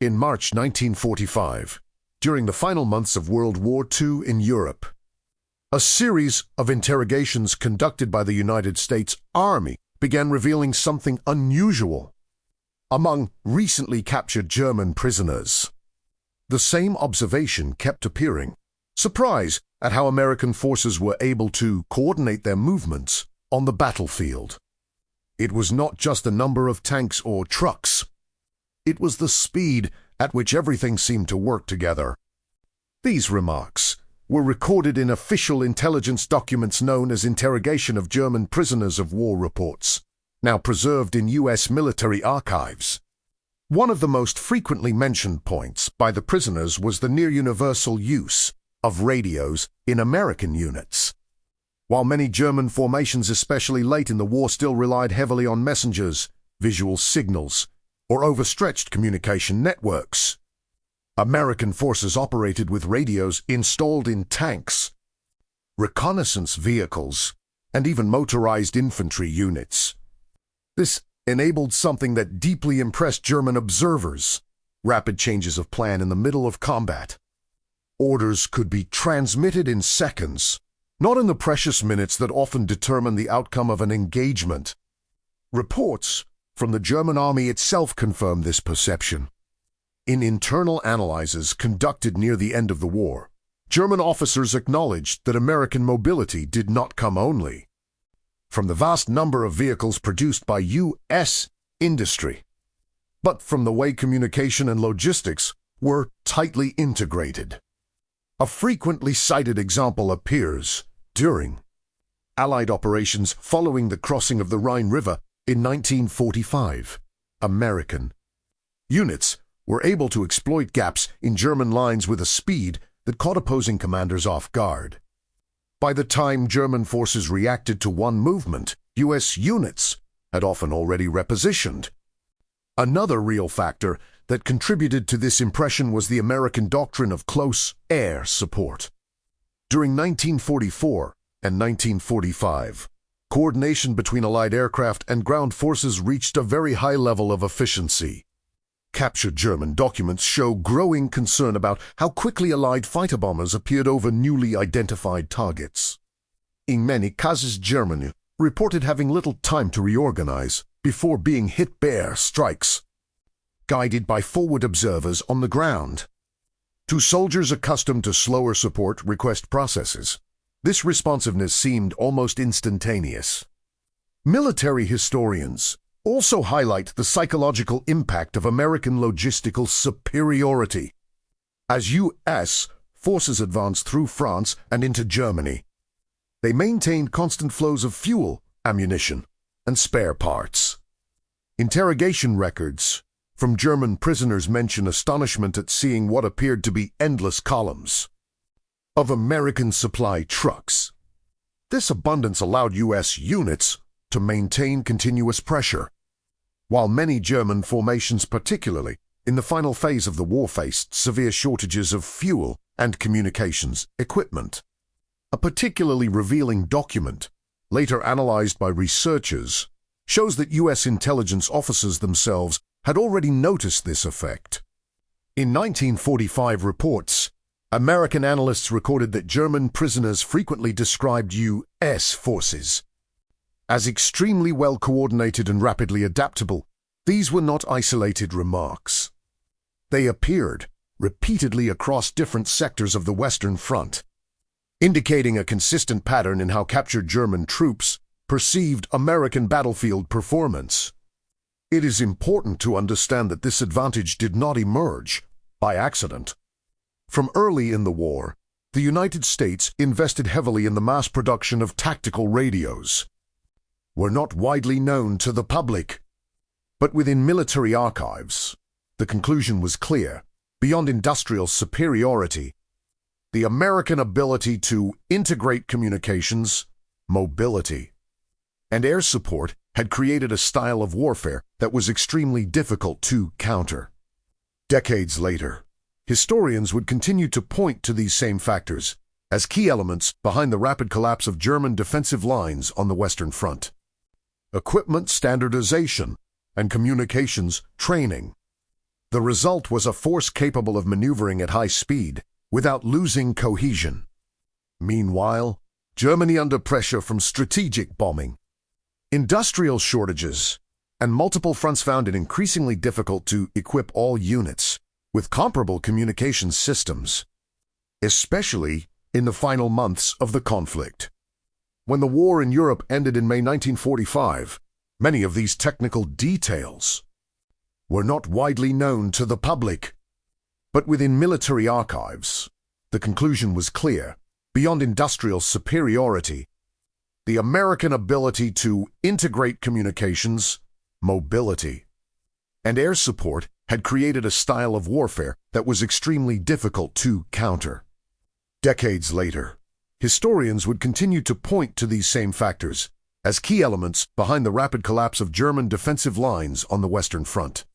In March 1945, during the final months of World War II in Europe, a series of interrogations conducted by the United States Army began revealing something unusual among recently captured German prisoners. The same observation kept appearing: surprise at how American forces were able to coordinate their movements on the battlefield. It was not just the number of tanks or trucks. It was the speed at which everything seemed to work together. These remarks were recorded in official intelligence documents known as Interrogation of German Prisoners of War reports, now preserved in U.S. military archives. One of the most frequently mentioned points by the prisoners was the near-universal use of radios in American units. While many German formations, especially late in the war, still relied heavily on messengers, visual signals, or overstretched communication networks, American forces operated with radios installed in tanks, reconnaissance vehicles, and even motorized infantry units. This enabled something that deeply impressed German observers: rapid changes of plan in the middle of combat. Orders could be transmitted in seconds, not in the precious minutes that often determine the outcome of an engagement. Reports from the German army itself confirmed this perception. In internal analyses conducted near the end of the war, German officers acknowledged that American mobility did not come only from the vast number of vehicles produced by U.S. industry, but from the way communication and logistics were tightly integrated. A frequently cited example appears during Allied operations following the crossing of the Rhine River in 1945. American units were able to exploit gaps in German lines with a speed that caught opposing commanders off guard. By the time German forces reacted to one movement, U.S. units had often already repositioned. Another real factor that contributed to this impression was the American doctrine of close air support. During 1944 and 1945, coordination between Allied aircraft and ground forces reached a very high level of efficiency. Captured German documents show growing concern about how quickly Allied fighter bombers appeared over newly identified targets. In many cases, Germany reported having little time to reorganize before being hit by strikes, guided by forward observers on the ground. To soldiers accustomed to slower support request processes, this responsiveness seemed almost instantaneous. Military historians also highlight the psychological impact of American logistical superiority. As U.S. forces advanced through France and into Germany, they maintained constant flows of fuel, ammunition, and spare parts. Interrogation records from German prisoners mention astonishment at seeing what appeared to be endless columns of American supply trucks. This abundance allowed U.S. units to maintain continuous pressure, while many German formations, particularly in the final phase of the war, faced severe shortages of fuel and communications equipment. A particularly revealing document, later analyzed by researchers, shows that U.S. intelligence officers themselves had already noticed this effect. In 1945 reports, American analysts recorded that German prisoners frequently described U.S. forces as extremely well coordinated and rapidly adaptable. These were not isolated remarks. They appeared repeatedly across different sectors of the Western Front, indicating a consistent pattern in how captured German troops perceived American battlefield performance. It is important to understand that this advantage did not emerge by accident. From early in the war, the United States invested heavily in the mass production of tactical radios. Were not widely known to the public, but within military archives, the conclusion was clear: beyond industrial superiority, the American ability to integrate communications, mobility, and air support had created a style of warfare that was extremely difficult to counter. Decades later, historians would continue to point to these same factors as key elements behind the rapid collapse of German defensive lines on the Western Front. Equipment standardization and communications training. The result was a force capable of maneuvering at high speed without losing cohesion. Meanwhile, Germany under pressure from strategic bombing, industrial shortages, and multiple fronts found it increasingly difficult to equip all units with comparable communications systems, especially in the final months of the conflict. When the war in Europe ended in May 1945, many of these technical details were not widely known to the public. But within military archives, the conclusion was clear. Beyond industrial superiority, the American ability to integrate communications, mobility, and air support had created a style of warfare that was extremely difficult to counter. Decades later, historians would continue to point to these same factors as key elements behind the rapid collapse of German defensive lines on the Western Front.